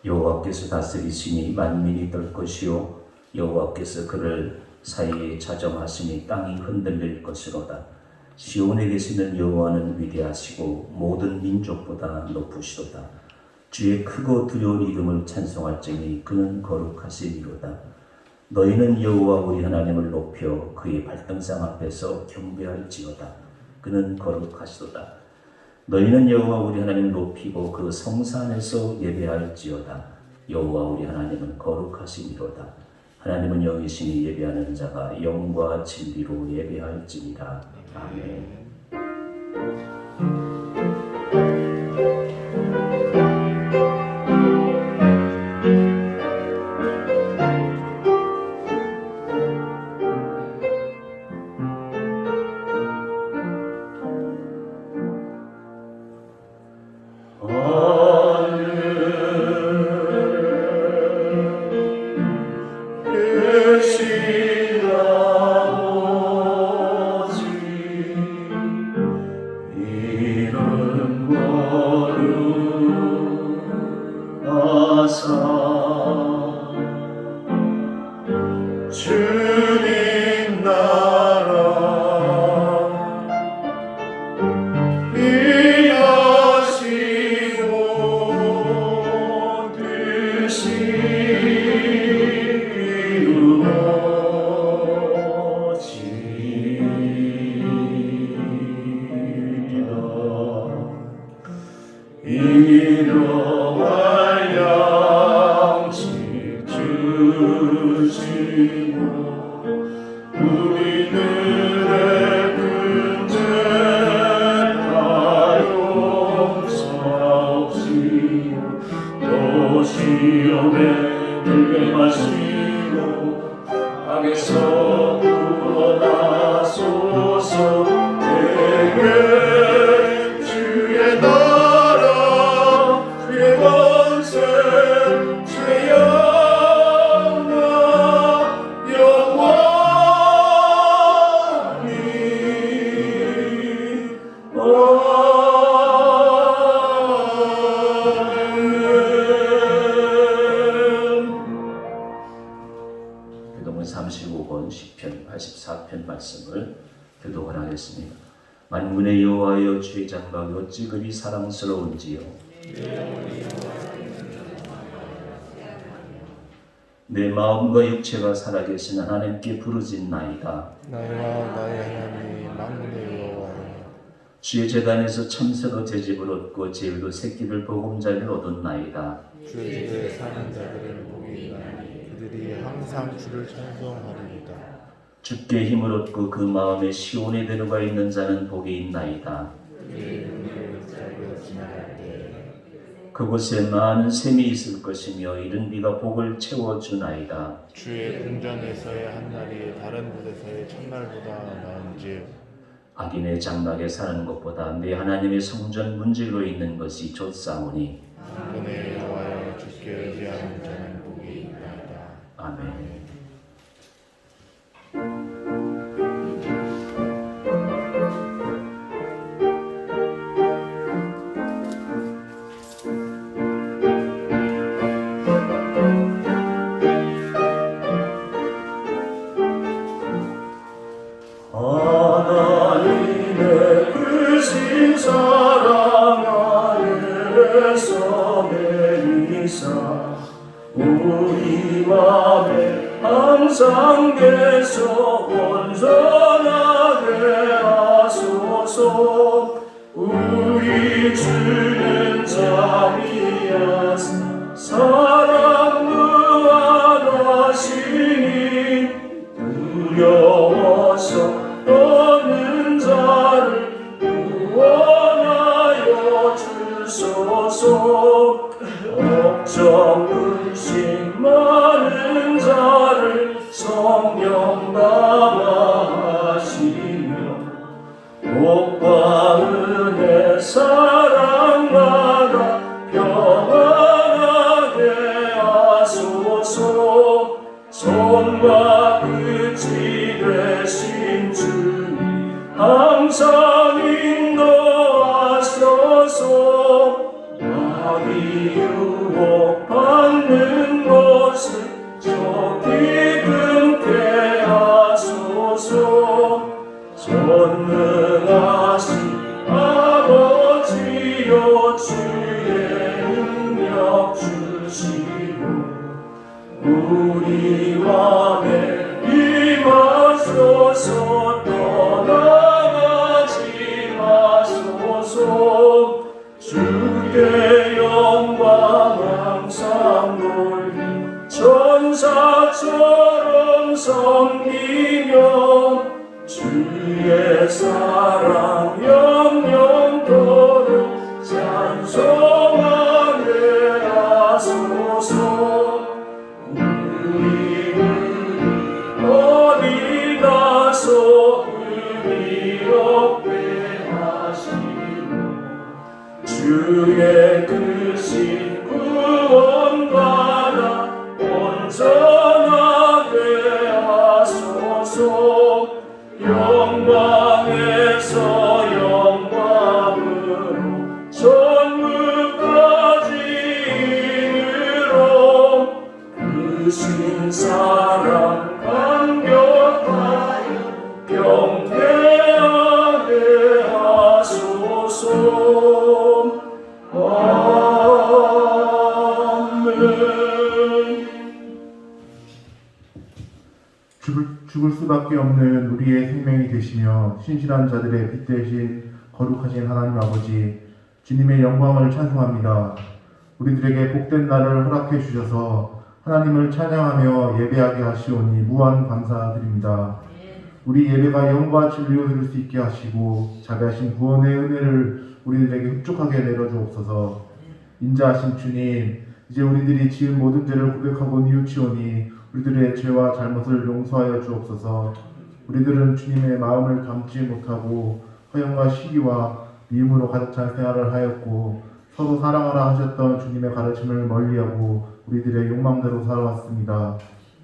여호와께서 다스리시니 만민이 떨 것이요 여호와께서 그를 사이에 자정하시니 땅이 흔들릴 것이로다. 시온에 계시는 여호와는 위대하시고 모든 민족보다 높으시도다. 주의 크고 두려운 이름을 찬송할지니 그는 거룩하시니로다. 너희는 여호와 우리 하나님을 높여 그의 발등상 앞에서 경배할지어다. 그는 거룩하시도다. 너희는 여호와 우리 하나님을 높이고 그 성산에서 예배할지어다. 여호와 우리 하나님은 거룩하시니로다. 하나님은 영이시니 예배하는 자가 영과 진리로 예배할지니라. 아멘. 주님 나라 일하시고 뜻이 이루어지리라. 이러할 양식 주시고 우리들의 근죄 다 용서하옵시고 또 시험에 들게 마시고 악에서 구원하소서. 내게 주의 나라 주의 권세 주의 영광 영원히 교독은 35권 시편 84편 말씀을 교독하겠습니다. 만군의 여호와여 주의 장막이 어찌 그리 사랑스러운지요. 내 마음과 육체가 살아계신 하나님께 부르짖나이다. 나와 나의 하나님 만군의 여호와여, 주의 제단에서 참새가 제집을 얻고 제비도 새끼를 보금자리를 얻었나이다. 주의 집에 사는 자들은 복이 있나니 그들이 항상 주를 찬송하리이다. 주께 힘을 얻고 그 마음에 시온에 들어가 있는 자는 복이 있나이다. 그의 눈을 잡고 지나갈 때 그곳에 많은 샘이 있을 것이며 이른 비가 복을 채워주나이다. 주의 궁전에서의 한날이 다른 곳에서의 첫날보다 나은즉 악인의 장막에 사는 것보다 내 하나님의 성전 문지기로 있는 것이 좋사오니. 만군의 여호와여, 주께 의지하는 자는 복이 있나이다. 아멘. 하나님의 크신 사랑 안에서 내리사 우리 맘에 항상 계속 온전하게 하소서. 우리 주는 자비하사 사랑 무한하시니 두려워서 떠는 자를 구원하여 주소서. 걱정 의심 많은 자를 성령 감화하시며 복과 은혜 사랑 나라 평안하게 하소서. 손과 끝이 되신 주님 항상 인도하소서. 악이 유혹 우리와 임하소서. 떠나가지 마소서. 주께 영광 항상 돌리 천사처럼 섬기며 주의 사랑 영영토록 찬송하게 하소서. 우리는 어디 가서 의롭게 하시고 주의 크신 구원받아 온전하게 하소서. 영광에서 영광으로 천국까지 이르러 그 신사랑 감격하여 경배하게 하소서. 아멘. 죽을 수밖에 없는 우리의 생명이 되시며 신실한 자들의 빛 되신 거룩하신 하나님 아버지, 주님의 영광을 찬송합니다. 우리들에게 복된 날을 허락해 주셔서 하나님을 찬양하며 예배하게 하시오니 무한 감사드립니다. 우리 예배가 영과 진리로 들을 수 있게 하시고 자비하신 구원의 은혜를 우리들에게 흡족하게 내려주옵소서. 인자하신 주님, 이제 우리들이 지은 모든 죄를 고백하고 뉘우치오니 우리들의 죄와 잘못을 용서하여 주옵소서. 우리들은 주님의 마음을 담지 못하고 허영과 시기와 미움으로 가득 찬 생활을 하였고 서로 사랑하라 하셨던 주님의 가르침을 멀리하고 우리들의 욕망대로 살아왔습니다.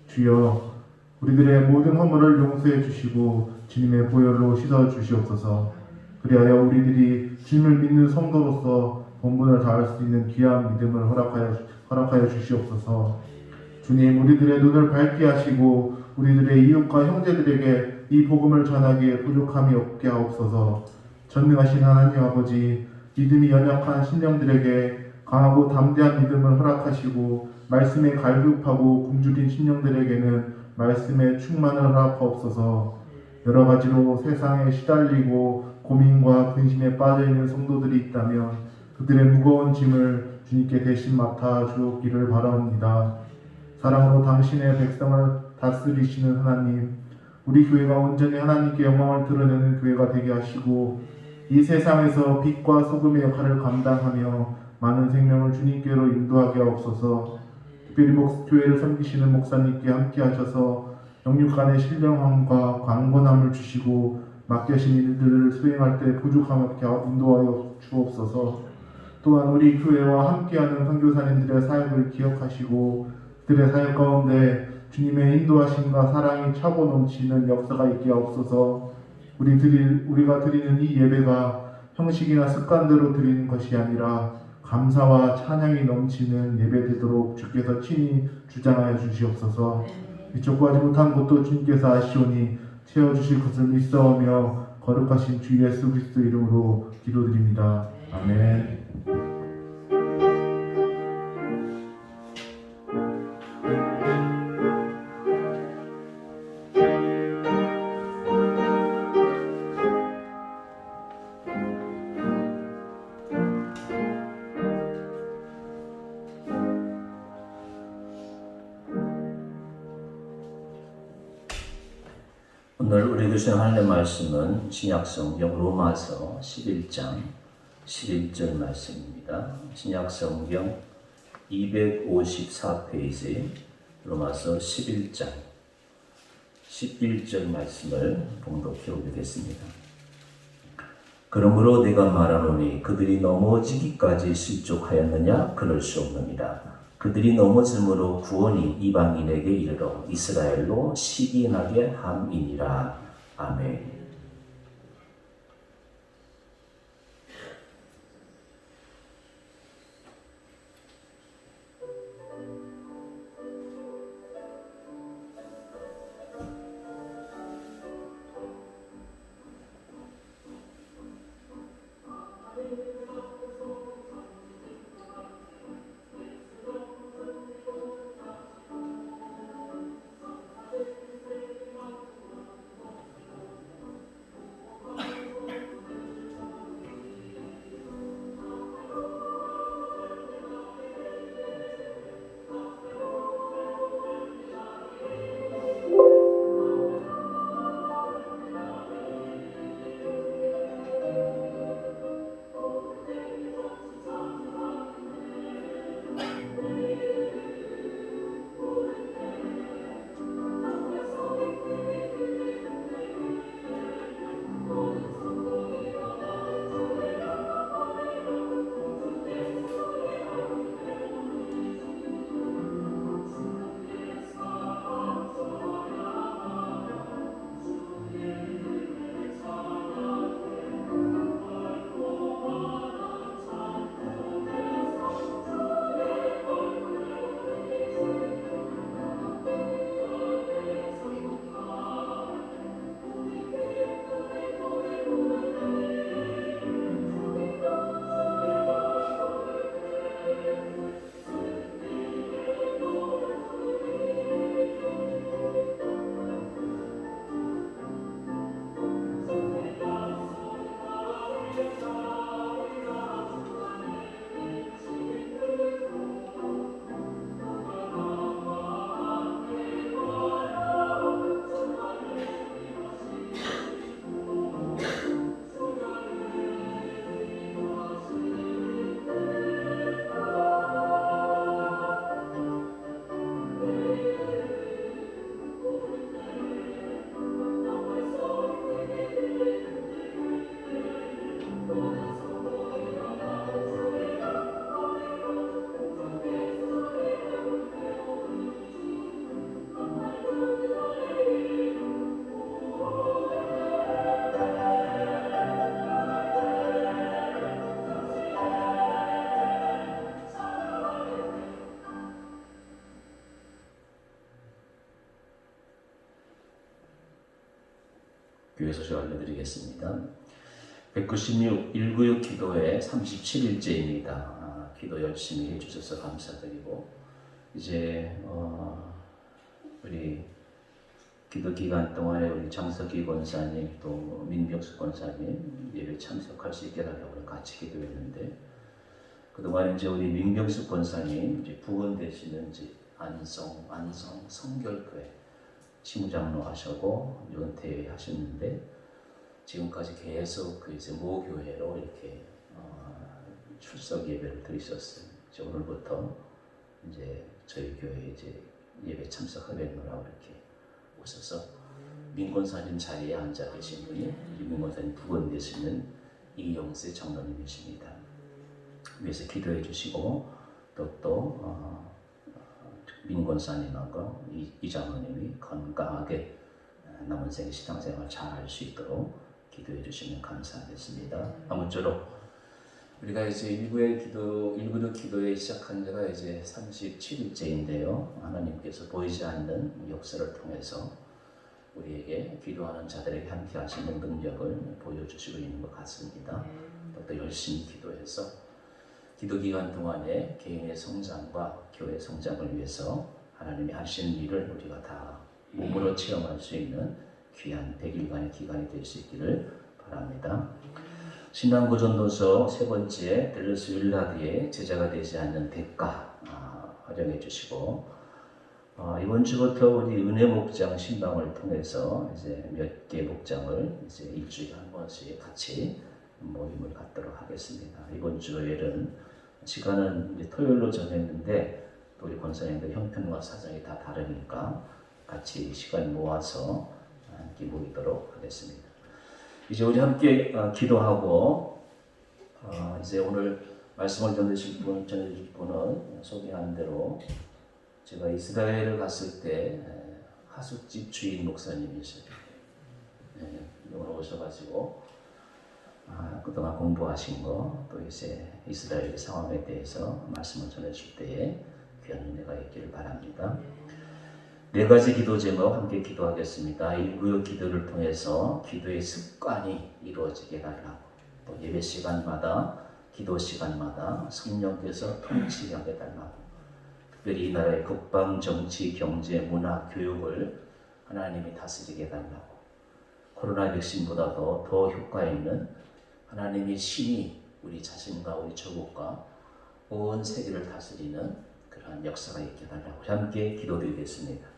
주여, 우리들의 모든 허물을 용서해 주시고 주님의 보혈로 씻어 주시옵소서. 그리하여 우리들이 주님을 믿는 성도로서 본분을 다할 수 있는 귀한 믿음을 허락하여 주시옵소서. 주님, 우리들의 눈을 밝게 하시고 우리들의 이웃과 형제들에게 이 복음을 전하기에 부족함이 없게 하옵소서. 전능하신 하나님 아버지, 믿음이 연약한 신령들에게 강하고 담대한 믿음을 허락하시고 말씀에 갈급하고 굶주린 신령들에게는 말씀의 충만을 허락하옵소서. 여러 가지로 세상에 시달리고 고민과 근심에 빠져있는 성도들이 있다면 그들의 무거운 짐을 주님께 대신 맡아 주옵기를 바라옵니다. 사랑으로 당신의 백성을 다스리시는 하나님, 우리 교회가 온전히 하나님께 영광을 드러내는 교회가 되게 하시고 이 세상에서 빛과 소금의 역할을 감당하며 많은 생명을 주님께로 인도하게 하옵소서. 특별히 교회를 섬기시는 목사님께 함께 하셔서 영육간의 신령함과 강건함을 주시고 맡겨진 일들을 수행할 때 부족함 없게 인도하여 주옵소서. 또한 우리 교회와 함께하는 선교사님들의 사역을 기억하시고 그들의 사역 가운데 주님의 인도하심과 사랑이 차고 넘치는 역사가 있게 하옵소서. 우리가 드리는 이 예배가 형식이나 습관대로 드리는 것이 아니라 감사와 찬양이 넘치는 예배 되도록 주께서 친히 주장하여 주시옵소서. 미처구하지 못한 것도 주님께서 아시오니 채워주실 것을 믿사오며 거룩하신 주 예수 그리스도 이름으로 기도드립니다. 아멘. 오늘 우리 주신 하나님의 말씀은 신약성경 로마서 11장 11절 말씀입니다. 신약성경 254페이지 로마서 11장 11절 말씀을 봉독해 오겠습니다. 그러므로 내가 말하노니 그들이 넘어지기까지 실족하였느냐? 그럴 수 없느니라. 그들이 넘어짐으로 구원이 이방인에게 이르러 이스라엘로 시기나게 함이니라. 아멘. 교회 소식 알려드리겠습니다. 196 196 기도회 37일째입니다. 기도 열심히 해주셔서 감사드리고 이제 우리 기도 기간 동안에 우리 장석기 권사님 또 민병수 권사님 예배 참석할 수 있게 해달라고 같이 기도했는데 그동안 이제 우리 민병수 권사님 이제 부원 되시는 이제 안성 성결교회 지무장로 하시고 은퇴하셨는데 지금까지 계속 그 이제 모교회로 이렇게 출석 예배를 드리셨어요. 이제 오늘부터 이제 저희 교회 이제 예배 참석하겠노라고 이렇게 오셔서 민권사님 자리에 앉아 계신 분이 민권사님 부원 되시는 이영세 장로님이십니다. 위에서 기도해 주시고 또 민권사님하고 이 장로님이 건강하게 남은 생에 신앙생활 잘 할 수 있도록 기도해 주시면 감사하겠습니다. 아무쪼록 우리가 이제 일부의 기도에 시작한 지가 이제 37일째인데요. 하나님께서 보이지 않는 역사를 통해서 우리에게 기도하는 자들에게 함께 하시는 능력을 보여주시고 있는 것 같습니다. 또 열심히 기도해서 기도 기간 동안에 개인의 성장과 교회 성장을 위해서 하나님이 하시는 일을 우리가 다 몸으로 체험할 수 있는 귀한 100일간의 기간이 될 수 있기를 바랍니다. 신앙고전도서 세 번째 델로스 윌라드의 제자가 되지 않는 대가 활용해 주시고 이번 주부터 우리 은혜 목장 신방을 통해서 이제 몇 개 목장을 이제 일주일에 한 번씩 같이 모임을 갖도록 하겠습니다. 이번 주일은 시간은 이제 토요일로 정했는데 또 우리 권사님들 형편과 사정이 다 다르니까 같이 시간 모아서 함께 모이도록 하겠습니다. 이제 우리 함께 기도하고 이제 오늘 말씀을 전해주실 분은 소개한 대로 제가 이스라엘을 갔을 때 하숙집 주인 목사님이세요. 오늘 오셔가지고 그동안 공부하신 거 또 이제 이스라엘 상황에 대해서 말씀을 전해줄 때에 귀한 은혜가 있기를 바랍니다. 네 가지 기도 제목 함께 기도하겠습니다. 196 기도를 통해서 기도의 습관이 이루어지게 달라고 또 예배 시간마다 기도 시간마다 성령께서 통치하게 달라고 특별히 이 나라의 국방, 정치, 경제, 문화, 교육을 하나님이 다스리게 달라고 코로나 백신보다도 더 효과 있는 하나님의 신이 우리 자신과 우리 조국과 온 세계를 다스리는 그러한 역사가 있게 달라고 함께 기도드리겠습니다.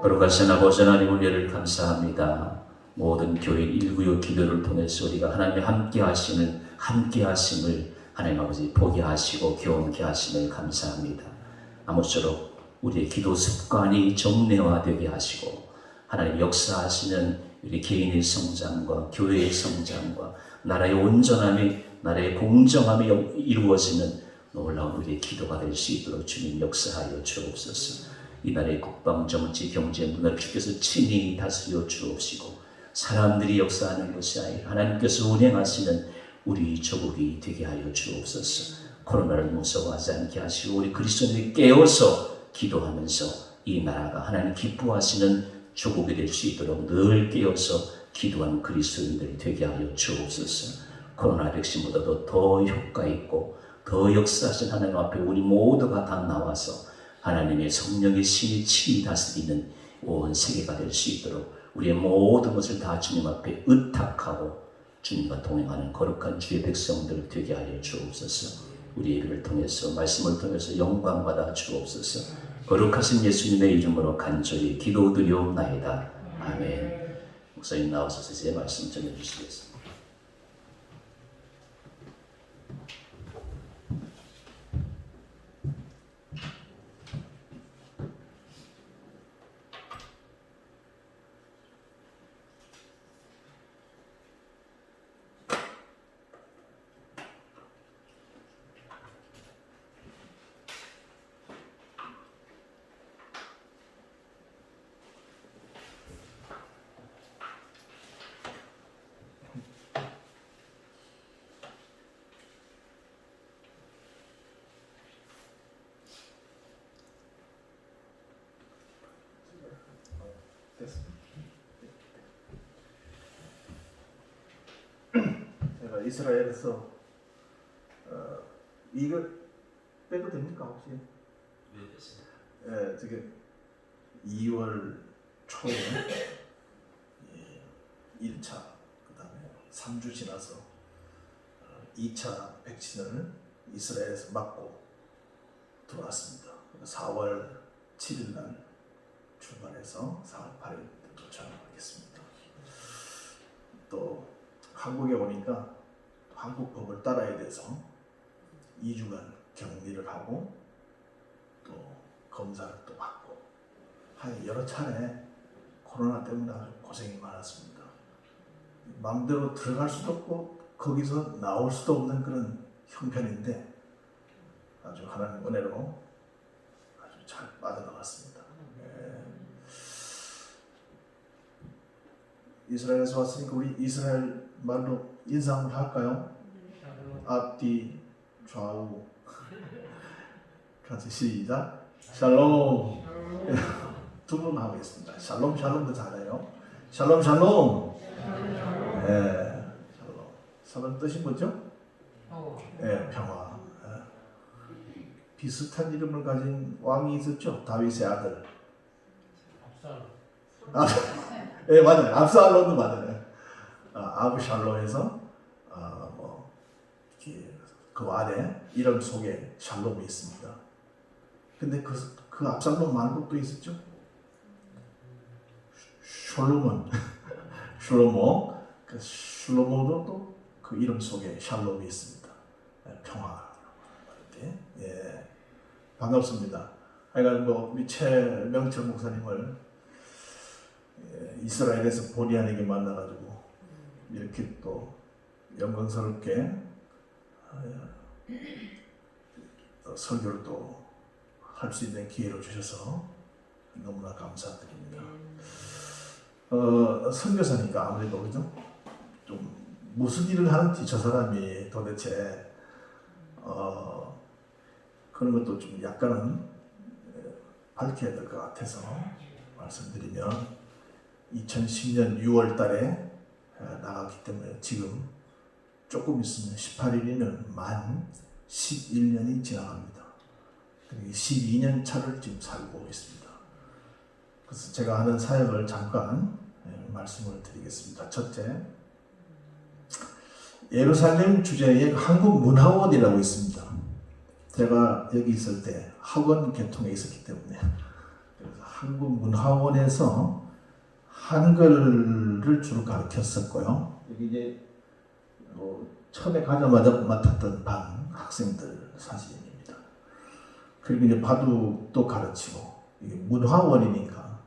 거룩하신 아버지 하나님 은혜를 감사합니다. 모든 교회 196 기도를 통해서 우리가 하나님의 함께 하심을 하나님 아버지 보게 하시고 경험케 하심을 감사합니다. 아무쪼록 우리의 기도 습관이 정례화되게 하시고 하나님 역사하시는 우리 개인의 성장과 교회의 성장과 나라의 온전함이 나라의 공정함이 이루어지는 놀라운 우리의 기도가 될 수 있도록 주님 역사하여 주옵소서. 이 나라의 국방, 정치, 경제, 문화를 주께서 친히 다스려 주옵시고 사람들이 역사하는 것이 아니라 하나님께서 운행하시는 우리 조국이 되게 하여 주옵소서. 코로나를 무서워하지 않게 하시고 우리 그리스도인들이 깨어서 기도하면서 이 나라가 하나님 기뻐하시는 조국이 될 수 있도록 늘 깨어서 기도하는 그리스도인들이 되게 하여 주옵소서. 코로나 백신보다도 더 효과 있고 더 역사하신 하나님 앞에 우리 모두가 다 나와서 하나님의 성령의 신이 친히 다스리는 온 세계가 될 수 있도록 우리의 모든 것을 다 주님 앞에 의탁하고 주님과 동행하는 거룩한 주의 백성들 되게 하여 주옵소서. 우리 예배를 통해서 말씀을 통해서 영광 받아 주옵소서. 거룩하신 예수님의 이름으로 간절히 기도드리옵나이다. 아멘. 목사님 나와서 제 말씀 전해주시겠습니다. 제가 이스라엘에서 이거 빼도 됩니까 혹시? 네, 됐습니다. 예, 지금 2월 초에 1차, 그 다음에 3주 지나서 2차 백신을 이스라엘에서 맞고 들어왔습니다. 4월 7일 날 출발해서 4월 8일 도착하겠습니다. 또 한국에 오니까 한국 법을 따라야 돼서 2주간 격리를 하고 또 검사를 또 받고 한 여러 차례 코로나 때문에 아주 고생이 많았습니다. 마음대로 들어갈 수도 없고 거기서 나올 수도 없는 그런 형편인데 아주 하나님 은혜로 아주 잘 빠져나갔습니다. 이스라엘에서 왔으니까 우리 이스라엘 말로 인사 한번 할까요? 앞뒤 좌우 같이 시작. 샬롬. 두 분 하겠습니다. 샬롬 샬롬도 잘해요. 샬롬 샬롬. 네, 샬롬. 샬롬 뜻이 뭐죠? 네, 평화. 비슷한 이름을 가진 왕이 있었죠. 다윗의 아들. 예, 맞아요. 압살롬도 맞아요. 아브샬롬에서 그 아래 이름 속에 샬롬이 있습니다. 근데 그 압살롬 말고 또 있었죠. 솔로몬, 솔로몬, 그 솔로몬도 또 그 이름 속에 샬롬이 있습니다. 평화. 이렇게 예, 반갑습니다. 하여간 우리 최명철 목사님을 이스라엘에서 본의 아니게 만나가지고 이렇게 또 영광스럽게 설교를 또 할 수 있는 기회를 주셔서 너무나 감사드립니다. 선교사니까 아무래도 그죠? 좀 무슨 일을 하는지 저 사람이 도대체 그런 것도 좀 약간은 밝혀야 될 것 같아서 말씀드리면 2010년 6월 달에 나갔기 때문에 지금 조금 있으면 18일이면 만 11년이 지나갑니다. 12년 차를 지금 살고 있습니다. 그래서 제가 하는 사역을 잠깐 말씀을 드리겠습니다. 첫째, 예루살렘 주재에 한국문화원이라고 있습니다. 제가 여기 있을 때 학원 개통에 있었기 때문에 그래서 한국문화원에서 한글을 주로 가르쳤었고요. 여기 이제 처음에 가자마자 맡았던 반 학생들 사진입니다. 그리고 이제 바둑도 가르치고 이게 문화원이니까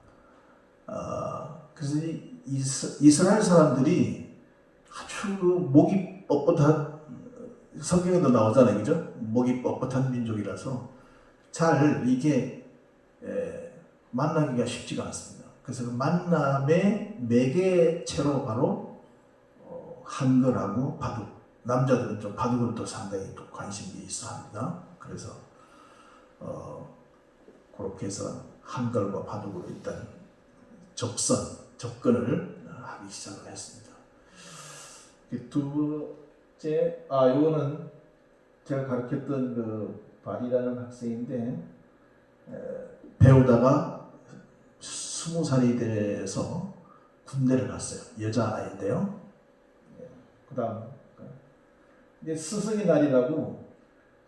그래서 이스라엘 사람들이 아주 그 목이 뻣뻣한 성경에도 나오잖아요, 그죠? 목이 뻣뻣한 민족이라서 잘 이게 만나기가 쉽지가 않습니다. 그래서 그 만남의 매개체로 바로 한글하고 바둑 남자들은 좀 바둑을 또 상당히 또 관심이 있어 합니다. 그래서 그렇게 해서 한글과 바둑으로 일단 접근을 하기 시작을 했습니다. 두 번째, 이거는 제가 가르쳤던 그 발이라는 학생인데 배우다가 20살이 돼서 군대를 갔어요. 여자아이인데요. 그 다음 이제 스승의 날이라고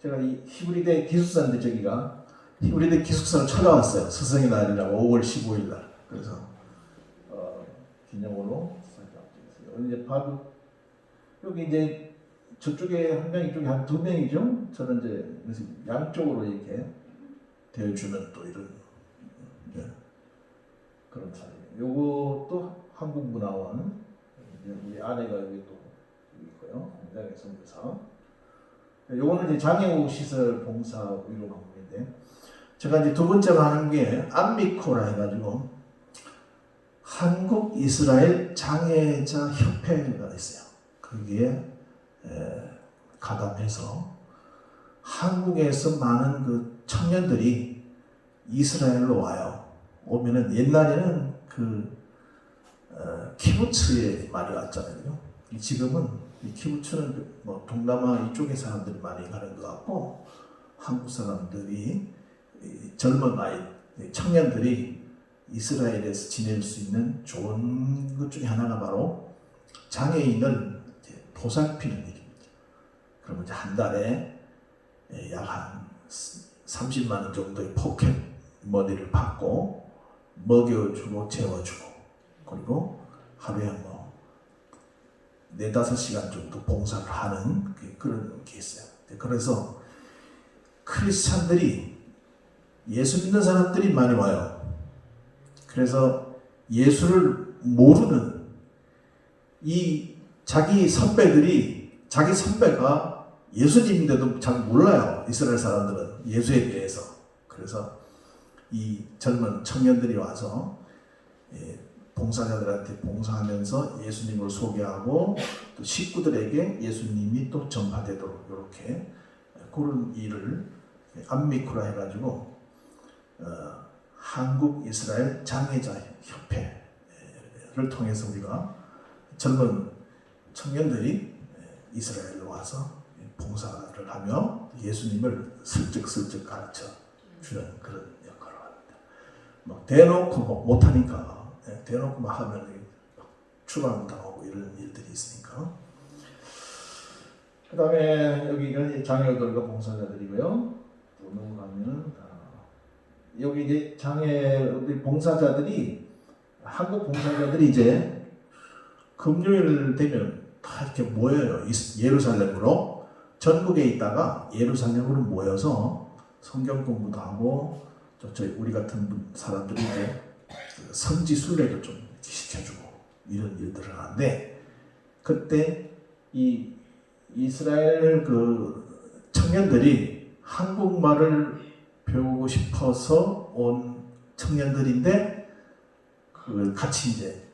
제가 이 히브리대 기숙사인데 저기가 히브리대 기숙사를 찾아왔어요. 스승의 날이라고 5월 15일 날. 그래서 기념으로 찾아왔어요. 이제 바둑 여기 이제 저쪽에 한 명, 이쪽에 한 두 명이죠. 저는 이제 양쪽으로 이렇게 대해주는 또 이런 그런 차례예요. 요것도 한국문화원. 우리 아내가 여기 또 있고요. 공장의 선교사. 요거는 이제 장애우 시설 봉사 위로 방문인데 제가 이제 두 번째로 하는 게 암미코라 해가지고 한국 이스라엘 장애자 협회가 있어요. 거기에 가담해서 한국에서 많은 그 청년들이 이스라엘로 와요. 오면은 옛날에는 그 키부츠에 많이 왔잖아요. 지금은 이 키부츠는 뭐 동남아 이쪽의 사람들이 많이 가는 것 같고 한국 사람들이 젊은 아이 청년들이 이스라엘에서 지낼 수 있는 좋은 것 중에 하나가 바로 장애인을 보살피는 일입니다. 그러면 이제 한 달에 약 한 30만 원 정도의 포켓 머니를 받고 먹여주고 재워주고 그리고 하루에 뭐 4-5시간 정도 봉사를 하는 그런 게 있어요. 그래서 크리스찬들이 예수 믿는 사람들이 많이 와요. 그래서 예수를 모르는 이 자기 선배가 예수님인데도 잘 몰라요. 이스라엘 사람들은 예수에 대해서. 그래서 이 젊은 청년들이 와서 봉사자들한테 봉사하면서 예수님을 소개하고 또 식구들에게 예수님이 또 전파되도록 이렇게 그런 일을 암미쿠라 해가지고 한국 이스라엘 장애자 협회를 통해서 우리가 젊은 청년들이 이스라엘로 와서 봉사를 하며 예수님을 슬쩍슬쩍 가르쳐 주는 그런 역할을 합니다. 막 대놓고 못하니까 대놓고 막 하면 추방 당하고 이런 일들이 있으니까. 그 다음에 여기가 장애우들과 봉사자들이고요. 또 넘어가면 여기 이제 장애우들 봉사자들이 한국 봉사자들이 이제 금요일 되면 다 이렇게 모여요. 예루살렘으로 전국에 있다가 예루살렘으로 모여서 성경 공부도 하고 저희 우리 같은 사람들이 이제 성지 순례도 좀 시켜주고 이런 일들을 하는데 그때 이 이스라엘 그 청년들이 한국말을 배우고 싶어서 온 청년들인데 그걸 같이 이제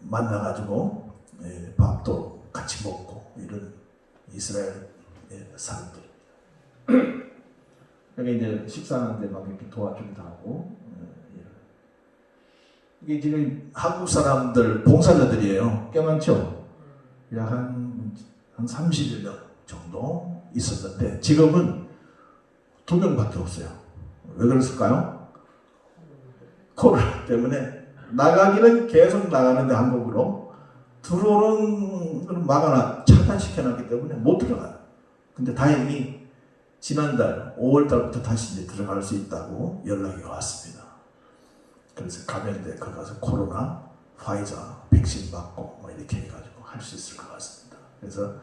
만나가지고 밥도 같이 먹고 이런 이스라엘 사람들. 여기 이제 식사하는데 막 이렇게 도와주기도 하고. 이게 지금 한국 사람들 봉사자들이에요. 꽤 많죠. 약 한 30여 명 정도 있었는데 지금은 2명밖에 없어요. 왜 그랬을까요? 코로나 때문에 나가기는 계속 나가는데 한국으로 들어오는 건 막아놔 차단시켜놨기 때문에 못 들어가요. 근데 다행히 지난달 5월달부터 다시 이제 들어갈 수 있다고 연락이 왔습니다. 그래서 가면 이제 거기 가서 코로나 화이자 백신 맞고 뭐 이렇게 해가지고 할 수 있을 것 같습니다. 그래서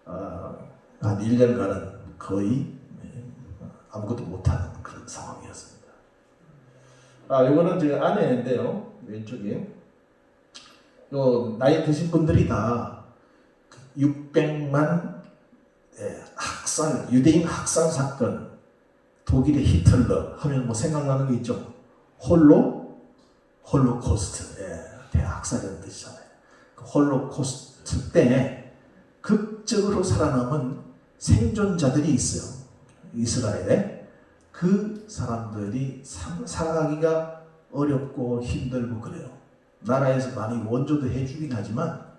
한 1년간은 거의 아무것도 못하는 그런 상황이었습니다. 요거는 제 아내인데요. 왼쪽에. 요 나이 드신 분들이 다 600만 유대인 학살 사건, 독일의 히틀러 하면 뭐 생각나는 게 있죠. 홀로코스트, 대학살이라는 뜻이잖아요. 그 홀로코스트 때 극적으로 살아남은 생존자들이 있어요. 이스라엘에. 그 사람들이 살아가기가 어렵고 힘들고 그래요. 나라에서 많이 원조도 해주긴 하지만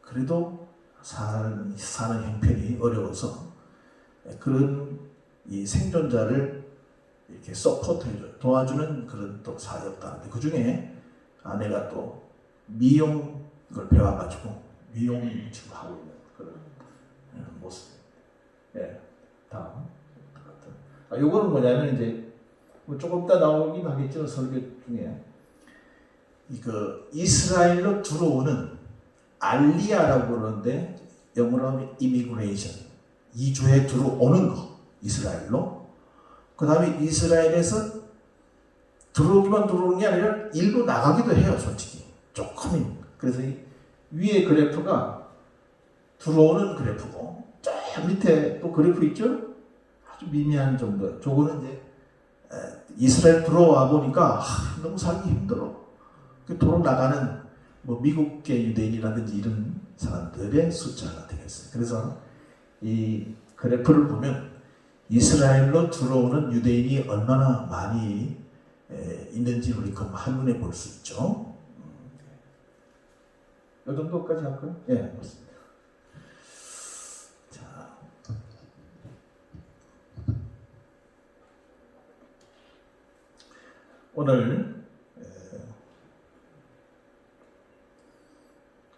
그래도 사는 형편이 어려워서 그런 이 생존자를 이렇게 서포트해줘요. 도와주는 그런 또 사역도 하는데 그 중에 아내가 또 미용을 배워가지고 미용 지금 하고 있는 그런 모습. 예, 다음. 요거는 뭐냐면 이제 뭐 조금 이따 나오긴 하겠죠 설교 중에 이거 이스라엘로 들어오는 알리아라고 그러는데 영어로 하면 이미그레이션 이주해 들어오는 거 이스라엘로 그 다음에 이스라엘에서 들어오기만 들어오는 게 아니라 일부 나가기도 해요 솔직히 조금은 그래서 이 위에 그래프가 들어오는 그래프고 저 밑에 또 그래프 있죠 아주 미미한 정도 저거는 이제 이스라엘 들어와 보니까 너무 살기 힘들어 도로 나가는 뭐 미국계 유대인이라든지 이런 사람들의 숫자가 되겠어요. 그래서 이 그래프를 보면 이스라엘로 들어오는 유대인이 얼마나 많이 있는지 우리 그 한눈에 볼 수 있죠. 이 정도까지 할까요? 예, 맞습니다. 자, 오늘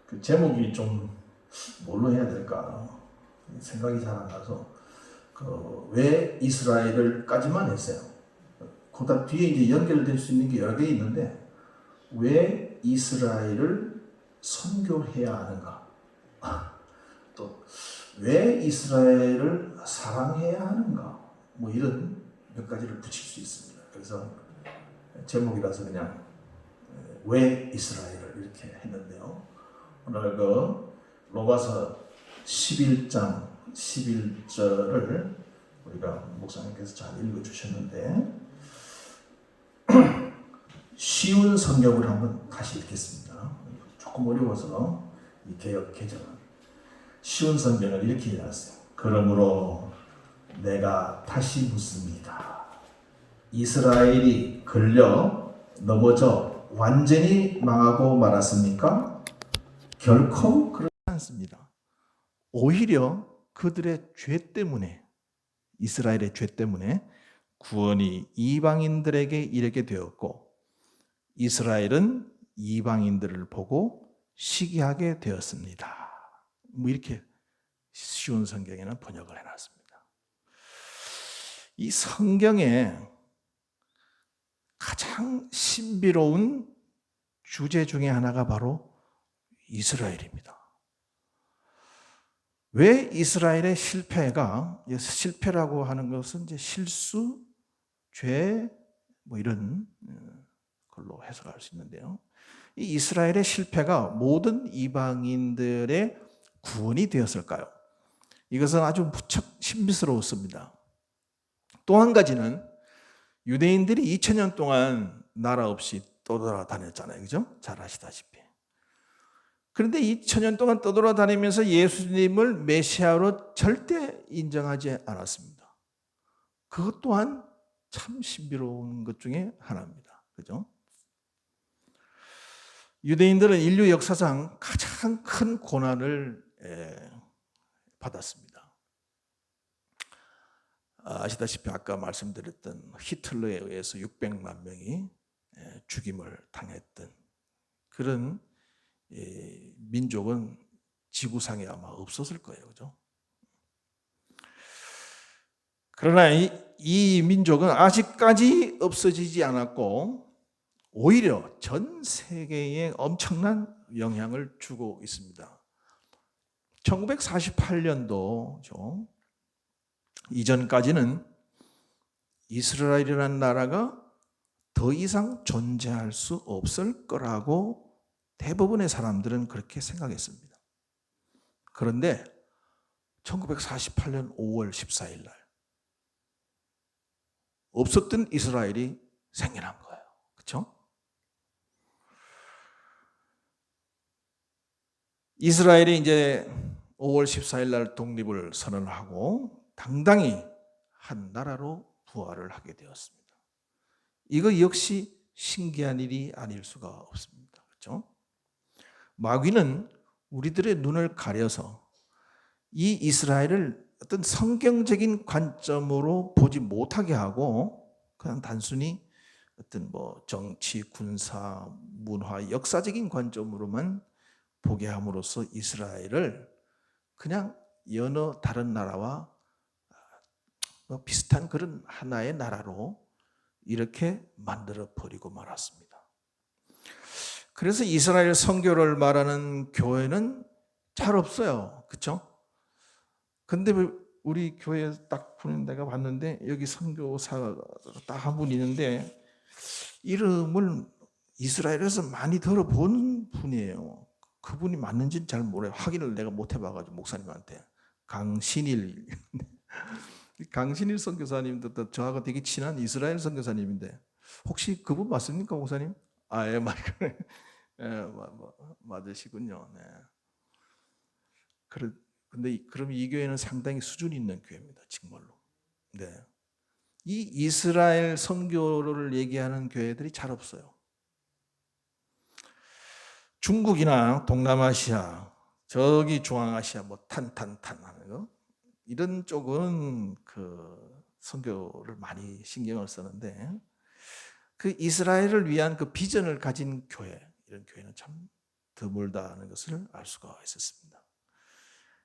그 제목이 좀 뭘로 해야 될까 생각이 잘 안 나서 왜 이스라엘을까지만 했어요. 그다음 뒤에 이제 연결될 수 있는 게 여러 개 있는데 왜 이스라엘을 선교해야 하는가? 또 왜 이스라엘을 사랑해야 하는가? 뭐 이런 몇 가지를 붙일 수 있습니다. 그래서 제목이라서 그냥 왜 이스라엘을 이렇게 했는데요. 오늘 그 로마서 11장 11절을 우리가 목사님께서 잘 읽어주셨는데 쉬운 성경을 한번 다시 읽겠습니다. 조금 어려워서 이 개역 개정은 쉬운 성경을 이렇게 해놨어요. 그러므로 내가 다시 묻습니다. 이스라엘이 걸려 넘어져 완전히 망하고 말았습니까? 결코 그렇지 않습니다. 오히려 그들의 죄 때문에 이스라엘의 죄 때문에 구원이 이방인들에게 이르게 되었고 이스라엘은 이방인들을 보고 시기하게 되었습니다. 뭐 이렇게 쉬운 성경에는 번역을 해놨습니다. 이 성경에 가장 신비로운 주제 중에 하나가 바로 이스라엘입니다. 왜 이스라엘의 실패라고 하는 것은 이제 실수, 죄, 뭐 이런 걸로 해석할 수 있는데요. 이 이스라엘의 실패가 모든 이방인들의 구원이 되었을까요? 이것은 아주 무척 신비스러웠습니다. 또 한 가지는 유대인들이 2000년 동안 나라 없이 떠돌아다녔잖아요. 그죠? 잘 아시다시피. 그런데 2000년 동안 떠돌아다니면서 예수님을 메시아로 절대 인정하지 않았습니다. 그것 또한 참 신비로운 것 중에 하나입니다. 그죠? 유대인들은 인류 역사상 가장 큰 고난을 받았습니다. 아시다시피 아까 말씀드렸던 히틀러에 의해서 600만 명이 죽임을 당했던 그런 민족은 지구상에 아마 없었을 거예요. 그죠? 그러나 이 민족은 아직까지 없어지지 않았고 오히려 전 세계에 엄청난 영향을 주고 있습니다. 1948년도 이전까지는 이스라엘이라는 나라가 더 이상 존재할 수 없을 거라고 대부분의 사람들은 그렇게 생각했습니다. 그런데 1948년 5월 14일 날 없었던 이스라엘이 생겨난 거예요. 그렇죠? 이스라엘이 이제 5월 14일 날 독립을 선언하고 당당히 한 나라로 부활을 하게 되었습니다. 이거 역시 신기한 일이 아닐 수가 없습니다. 그렇죠? 마귀는 우리들의 눈을 가려서 이 이스라엘을 어떤 성경적인 관점으로 보지 못하게 하고 그냥 단순히 어떤 뭐 정치, 군사, 문화, 역사적인 관점으로만 보게 함으로써 이스라엘을 그냥 여러 다른 나라와 비슷한 그런 하나의 나라로 이렇게 만들어 버리고 말았습니다. 그래서 이스라엘 선교를 말하는 교회는 잘 없어요. 그렇죠? 근데 우리 교회 딱 보는 데가 봤는데 여기 선교사가 딱 한 분 있는데 이름을 이스라엘에서 많이 들어본 분이에요. 그분이 맞는지는 잘 몰라요. 확인을 내가 못 해봐가지고 목사님한테. 강신일 강신일 선교사님도 저하고 되게 친한 이스라엘 선교사님인데 혹시 그분 맞습니까, 목사님? 아, 예, 맞네. 예, 맞으시군요. 네. 근데 그럼 이 교회는 상당히 수준 있는 교회입니다, 정말로. 네. 이 이스라엘 선교를 얘기하는 교회들이 잘 없어요. 중국이나 동남아시아, 저기 중앙아시아 뭐 탄탄탄 하는 거 이런 쪽은 그 선교를 많이 신경을 쓰는데 그 이스라엘을 위한 그 비전을 가진 교회, 이런 교회는 참 드물다는 것을 알 수가 있었습니다.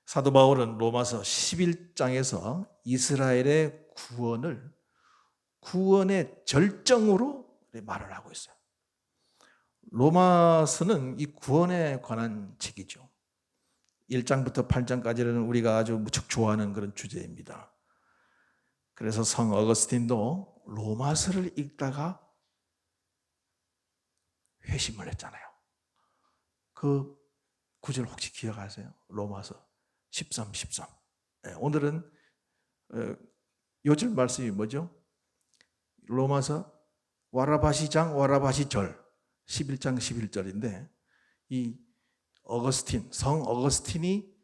사도 바울은 로마서 11장에서 이스라엘의 구원의 절정으로 말을 하고 있어요. 로마서는 이 구원에 관한 책이죠. 1장부터 8장까지는 우리가 아주 무척 좋아하는 그런 주제입니다. 그래서 성 어거스틴도 로마서를 읽다가 회심을 했잖아요. 그 구절 혹시 기억하세요? 로마서 13. 네, 오늘은 요절 말씀이 뭐죠? 로마서 와라바시장 와라바시절 11장 11절인데 이 성 어거스틴이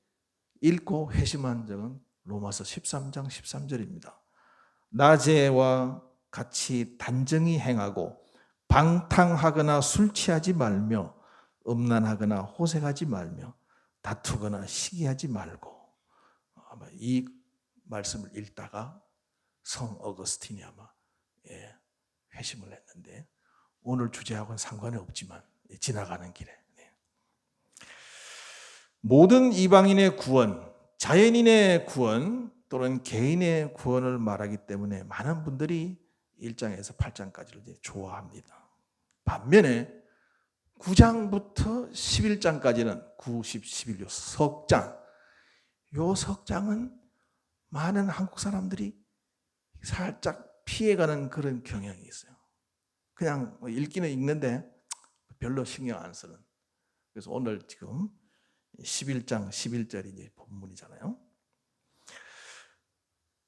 읽고 회심한 적은 로마서 13장 13절입니다. 낮에와 같이 단정히 행하고 방탕하거나 술 취하지 말며 음란하거나 호색하지 말며 다투거나 시기하지 말고, 아마 이 말씀을 읽다가 성 어거스틴이 아마 회심을 했는데 오늘 주제하고는 상관이 없지만 지나가는 길에 모든 이방인의 구원, 자연인의 구원 또는 개인의 구원을 말하기 때문에 많은 분들이 1장에서 8장까지를 좋아합니다. 반면에 9장부터 11장까지는 9, 10, 11, 석장, 요 석장은 많은 한국 사람들이 살짝 피해가는 그런 경향이 있어요. 그냥 읽기는 읽는데 별로 신경 안 쓰는. 그래서 오늘 지금 11장 11절이 이제 본문이잖아요.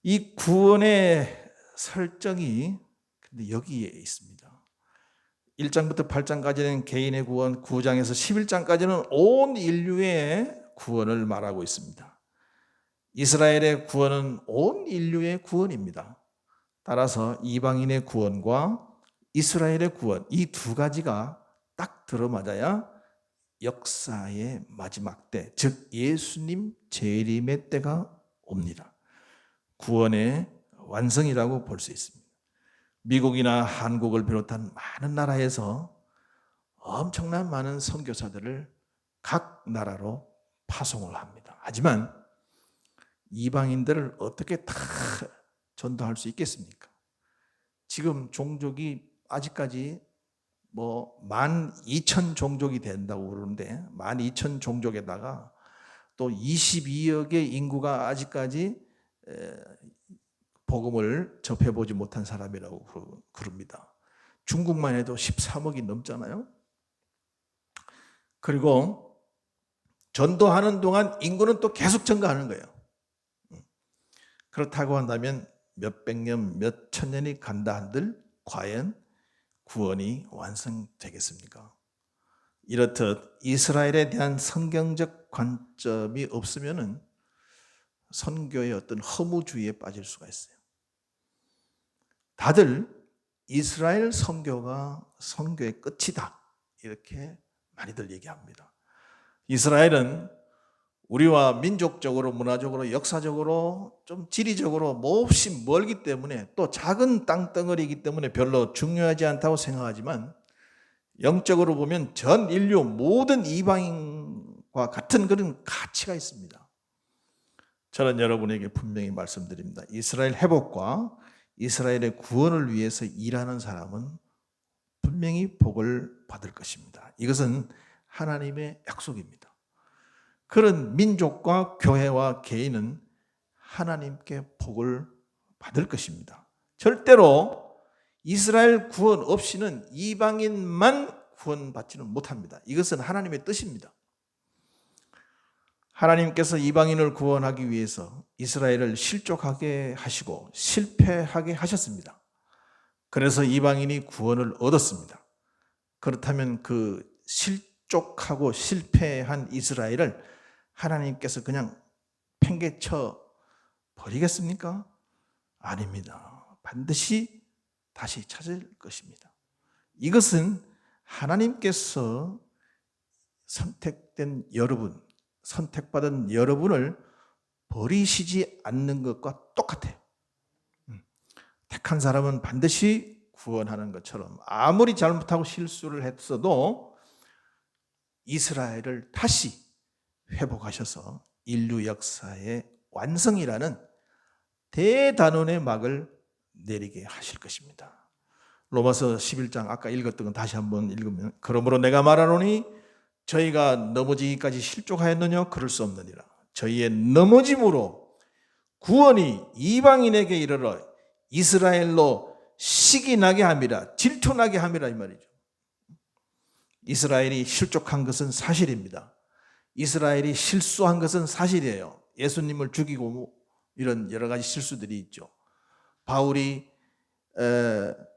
이 구원의 설정이 근데 여기에 있습니다. 1장부터 8장까지는 개인의 구원, 9장에서 11장까지는 온 인류의 구원을 말하고 있습니다. 이스라엘의 구원은 온 인류의 구원입니다. 따라서 이방인의 구원과 이스라엘의 구원, 이 두 가지가 딱 들어맞아야 역사의 마지막 때, 즉 예수님 재림의 때가 옵니다. 구원의 완성이라고 볼 수 있습니다. 미국이나 한국을 비롯한 많은 나라에서 엄청난 많은 선교사들을 각 나라로 파송을 합니다. 하지만 이방인들을 어떻게 다 전도할 수 있겠습니까? 지금 종족이 아직까지 뭐 12,000 종족이 된다고 그러는데 12,000 종족에다가 또 22억의 인구가 아직까지 복음을 접해보지 못한 사람이라고 그럽니다. 중국만 해도 13억이 넘잖아요. 그리고 전도하는 동안 인구는 또 계속 증가하는 거예요. 그렇다고 한다면 몇백 년, 몇천 년이 간다 한들 과연 구원이 완성되겠습니까? 이렇듯 이스라엘에 대한 성경적 관점이 없으면은 선교의 어떤 허무주의에 빠질 수가 있어요. 다들 이스라엘 선교가 선교의 끝이다, 이렇게 많이들 얘기합니다. 이스라엘은 우리와 민족적으로, 문화적으로, 역사적으로, 좀 지리적으로 몹시 멀기 때문에, 또 작은 땅덩어리이기 때문에 별로 중요하지 않다고 생각하지만, 영적으로 보면 전 인류 모든 이방인과 같은 그런 가치가 있습니다. 저는 여러분에게 분명히 말씀드립니다. 이스라엘 회복과 이스라엘의 구원을 위해서 일하는 사람은 분명히 복을 받을 것입니다. 이것은 하나님의 약속입니다. 그런 민족과 교회와 개인은 하나님께 복을 받을 것입니다. 절대로 이스라엘 구원 없이는 이방인만 구원받지는 못합니다. 이것은 하나님의 뜻입니다. 하나님께서 이방인을 구원하기 위해서 이스라엘을 실족하게 하시고 실패하게 하셨습니다. 그래서 이방인이 구원을 얻었습니다. 그렇다면 그 실족하고 실패한 이스라엘을 하나님께서 그냥 팽개쳐 버리겠습니까? 아닙니다. 반드시 다시 찾을 것입니다. 이것은 하나님께서 선택된 여러분, 선택받은 여러분을 버리시지 않는 것과 똑같아요. 택한 사람은 반드시 구원하는 것처럼 아무리 잘못하고 실수를 했어도 이스라엘을 다시 회복하셔서 인류 역사의 완성이라는 대단원의 막을 내리게 하실 것입니다. 로마서 11장 아까 읽었던 건 다시 한번 읽으면, 그러므로 내가 말하노니 저희가 넘어지기까지 실족하였느냐? 그럴 수 없느니라. 저희의 넘어짐으로 구원이 이방인에게 이르러 이스라엘로 시기 나게 함이라, 질투나게 함이라, 이 말이죠. 이스라엘이 실족한 것은 사실입니다. 이스라엘이 실수한 것은 사실이에요. 예수님을 죽이고 이런 여러 가지 실수들이 있죠. 바울이 1차,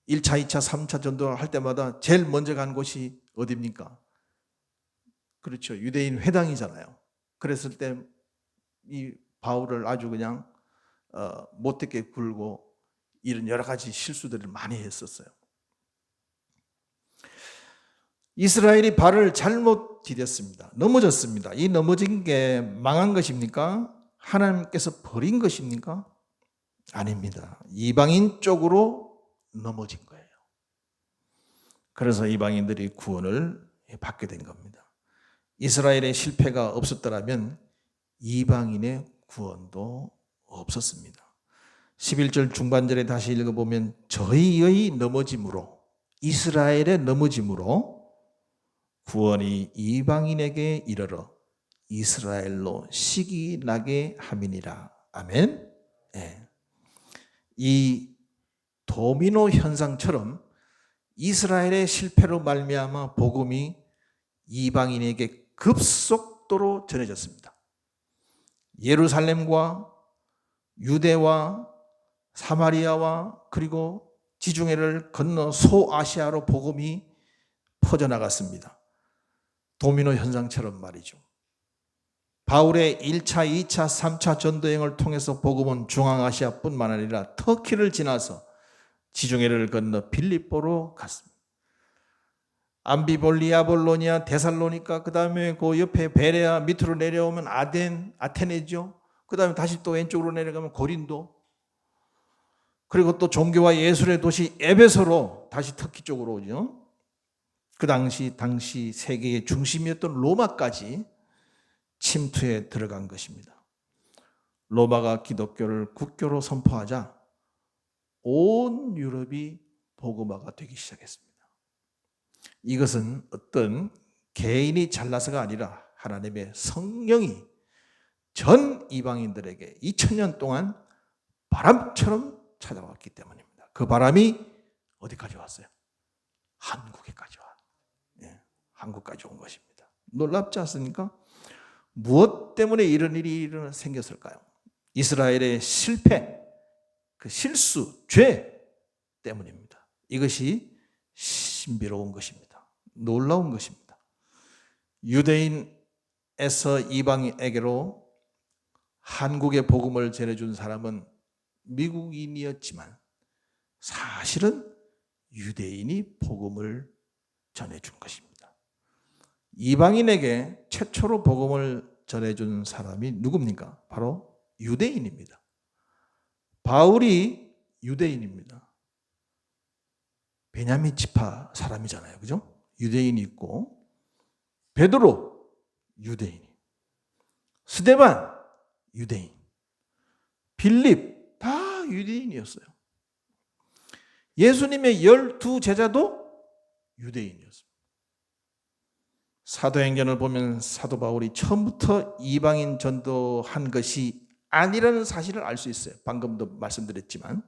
2차, 3차 전도를 할 때마다 제일 먼저 간 곳이 어디입니까? 그렇죠. 유대인 회당이잖아요. 그랬을 때 이 바울을 아주 그냥 못되게 굴고 이런 여러 가지 실수들을 많이 했었어요. 이스라엘이 발을 잘못 디뎠습니다. 넘어졌습니다. 이 넘어진 게 망한 것입니까? 하나님께서 버린 것입니까? 아닙니다. 이방인 쪽으로 넘어진 거예요. 그래서 이방인들이 구원을 받게 된 겁니다. 이스라엘의 실패가 없었더라면 이방인의 구원도 없었습니다. 11절 중반절에 다시 읽어보면 저희의 넘어짐으로, 이스라엘의 넘어짐으로 구원이 이방인에게 이르러 이스라엘로 시기 나게 함이니라. 아멘. 네. 이 도미노 현상처럼 이스라엘의 실패로 말미암아 복음이 이방인에게 급속도로 전해졌습니다. 예루살렘과 유대와 사마리아와 그리고 지중해를 건너 소아시아로 복음이 퍼져나갔습니다. 도미노 현상처럼 말이죠. 바울의 1차, 2차, 3차 전도행을 통해서 복음은 중앙아시아뿐만 아니라 터키를 지나서 지중해를 건너 빌립보로 갔습니다. 암비볼리아, 볼로니아, 데살로니카, 그 다음에 그 옆에 베레아, 밑으로 내려오면 아테네죠. 그 다음에 다시 또 왼쪽으로 내려가면 고린도, 그리고 또 종교와 예술의 도시 에베소로 다시 터키 쪽으로 오죠. 그 당시 세계의 중심이었던 로마까지 침투에 들어간 것입니다. 로마가 기독교를 국교로 선포하자 온 유럽이 복음화가 되기 시작했습니다. 이것은 어떤 개인이 잘나서가 아니라 하나님의 성령이 전 이방인들에게 2000년 동안 바람처럼 찾아왔기 때문입니다. 그 바람이 어디까지 왔어요? 한국에까지 와. 예, 한국까지 온 것입니다. 놀랍지 않습니까? 무엇 때문에 이런 일이 생겼을까요? 이스라엘의 실패, 그 실수, 죄 때문입니다. 이것이 신비로운 것입니다. 놀라운 것입니다. 유대인 미국에서 이방인에게로 한국의 복음을 전해준 사람은 미국인이었지만 사실은 유대인이 복음을 전해준 것입니다. 이방인에게 최초로 복음을 전해준 사람이 누굽니까? 바로 유대인입니다. 바울이 유대인입니다. 베냐민 지파 사람이잖아요. 그죠? 유대인이 있고, 베드로 유대인, 스데반 유대인, 빌립 다 유대인이었어요. 예수님의 12 제자도 유대인이었습니다. 사도행전을 보면 사도 바울이 처음부터 이방인 전도한 것이 아니라는 사실을 알 수 있어요. 방금도 말씀드렸지만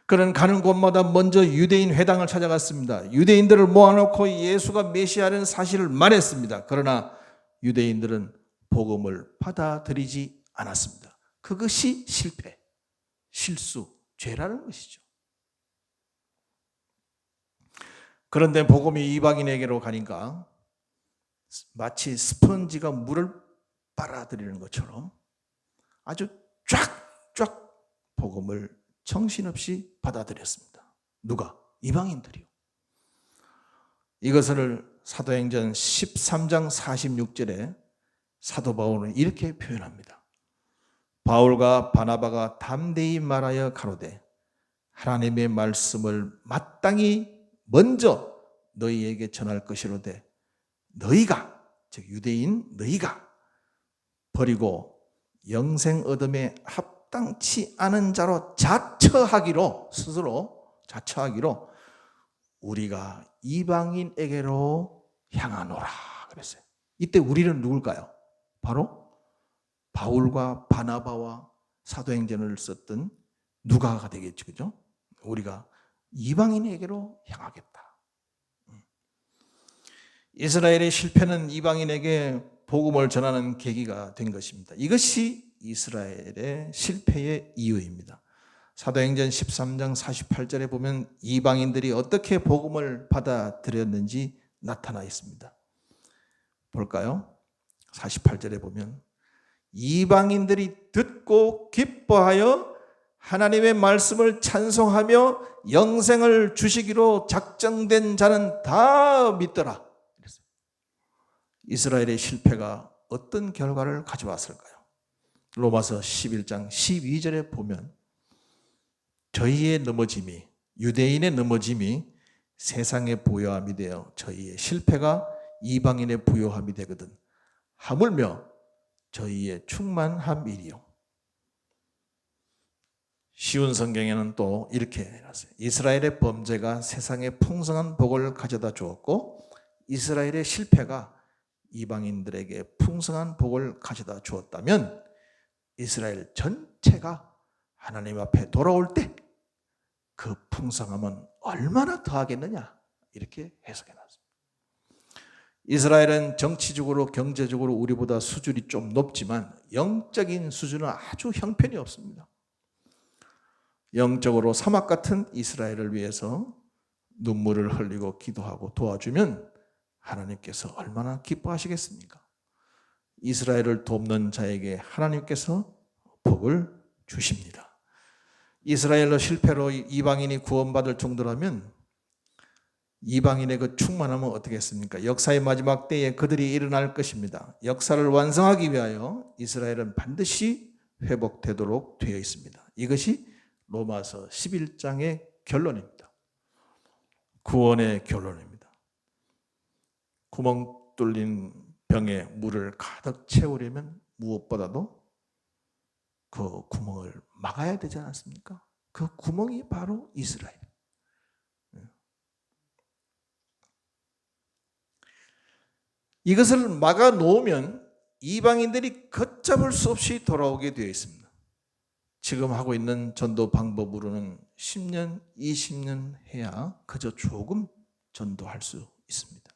그는 가는 곳마다 먼저 유대인 회당을 찾아갔습니다. 유대인들을 모아놓고 예수가 메시아라는 사실을 말했습니다. 그러나 유대인들은 복음을 받아들이지 않았습니다. 그것이 실패, 실수, 죄라는 것이죠. 그런데 복음이 이방인에게로 가니까 마치 스펀지가 물을 빨아들이는 것처럼 아주 쫙쫙 복음을 정신없이 받아들였습니다. 누가? 이방인들이요. 이것을 사도행전 13장 46절에 사도 바울은 이렇게 표현합니다. 바울과 바나바가 담대히 말하여 가로되 하나님의 말씀을 마땅히 먼저 너희에게 전할 것이로되 너희가, 즉 유대인 너희가 버리고 영생 얻음에 합당치 않은 자로 자처하기로, 스스로 자처하기로 우리가 이방인에게로 향하노라 그랬어요. 이때 우리는 누굴까요? 바로 바울과 바나바와 사도행전을 썼던 누가가 되겠죠. 그죠? 우리가 이방인에게로 향하겠다. 이스라엘의 실패는 이방인에게 복음을 전하는 계기가 된 것입니다. 이것이 이스라엘의 실패의 이유입니다. 사도행전 13장 48절에 보면 이방인들이 어떻게 복음을 받아들였는지 나타나 있습니다. 볼까요? 48절에 보면 이방인들이 듣고 기뻐하여 하나님의 말씀을 찬송하며 영생을 주시기로 작정된 자는 다 믿더라. 이스라엘의 실패가 어떤 결과를 가져왔을까요? 로마서 11장 12절에 보면 저희의 넘어짐이, 유대인의 넘어짐이 세상의 부요함이 되어 저희의 실패가 이방인의 부요함이 되거든 하물며 저희의 충만함이리요. 쉬운 성경에는 또 이렇게 해놨어요. 이스라엘의 범죄가 세상에 풍성한 복을 가져다 주었고 이스라엘의 실패가 이방인들에게 풍성한 복을 가져다 주었다면 이스라엘 전체가 하나님 앞에 돌아올 때 그 풍성함은 얼마나 더하겠느냐 이렇게 해석해놨습니다. 이스라엘은 정치적으로 경제적으로 우리보다 수준이 좀 높지만 영적인 수준은 아주 형편이 없습니다. 영적으로 사막 같은 이스라엘을 위해서 눈물을 흘리고 기도하고 도와주면 하나님께서 얼마나 기뻐하시겠습니까? 이스라엘을 돕는 자에게 하나님께서 복을 주십니다. 이스라엘로 실패로 이방인이 구원받을 정도라면 이방인의 그 충만함은 어떻게 했습니까? 역사의 마지막 때에 그들이 일어날 것입니다. 역사를 완성하기 위하여 이스라엘은 반드시 회복되도록 되어 있습니다. 이것이 로마서 11장의 결론입니다. 구원의 결론입니다. 구멍 뚫린 병에 물을 가득 채우려면 무엇보다도 그 구멍을 막아야 되지 않았습니까? 그 구멍이 바로 이스라엘. 이것을 막아 놓으면 이방인들이 걷잡을 수 없이 돌아오게 되어 있습니다. 지금 하고 있는 전도 방법으로는 10년, 20년 해야 그저 조금 전도할 수 있습니다.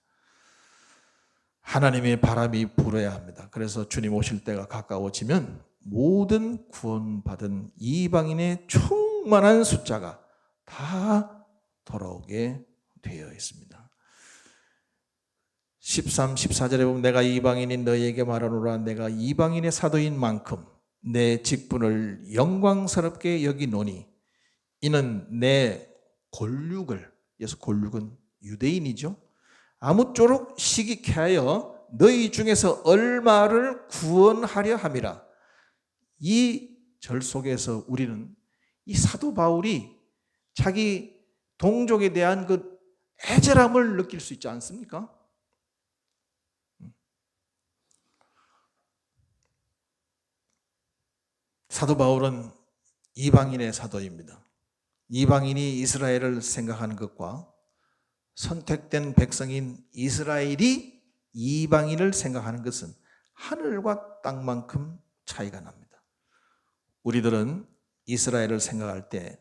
하나님의 바람이 불어야 합니다. 그래서 주님 오실 때가 가까워지면 모든 구원받은 이방인의 충만한 숫자가 다 돌아오게 되어 있습니다. 13, 14절에 보면 내가 이방인인 너희에게 말하노라 내가 이방인의 사도인 만큼 내 직분을 영광스럽게 여기노니 이는 내 골육을, 예수 골육은 유대인이죠. 아무쪼록 시기케 하여 너희 중에서 얼마를 구원하려 함이라. 이 절 속에서 우리는 이 사도 바울이 자기 동족에 대한 그 애절함을 느낄 수 있지 않습니까? 사도 바울은 이방인의 사도입니다. 이방인이 이스라엘을 생각하는 것과 선택된 백성인 이스라엘이 이방인을 생각하는 것은 하늘과 땅만큼 차이가 납니다. 우리들은 이스라엘을 생각할 때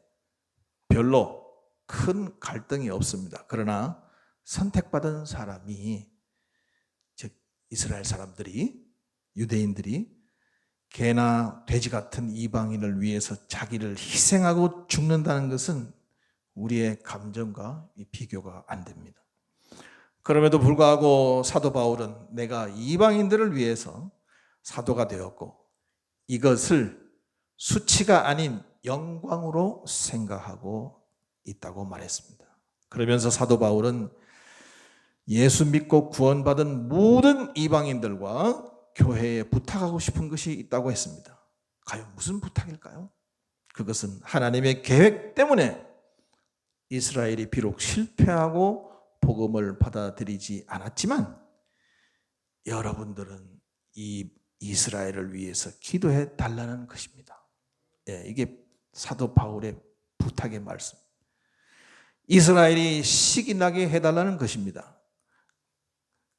별로 큰 갈등이 없습니다. 그러나 선택받은 사람이, 즉 이스라엘 사람들이, 유대인들이 개나 돼지 같은 이방인을 위해서 자기를 희생하고 죽는다는 것은 우리의 감정과 비교가 안 됩니다. 그럼에도 불구하고 사도 바울은 내가 이방인들을 위해서 사도가 되었고 이것을 수치가 아닌 영광으로 생각하고 있다고 말했습니다. 그러면서 사도 바울은 예수 믿고 구원받은 모든 이방인들과 교회에 부탁하고 싶은 것이 있다고 했습니다. 과연 무슨 부탁일까요? 그것은 하나님의 계획 때문에 이스라엘이 비록 실패하고 복음을 받아들이지 않았지만 여러분들은 이 이스라엘을 위해서 기도해 달라는 것입니다. 이게 사도 바울의 부탁의 말씀. 이스라엘이 식이 나게 해달라는 것입니다.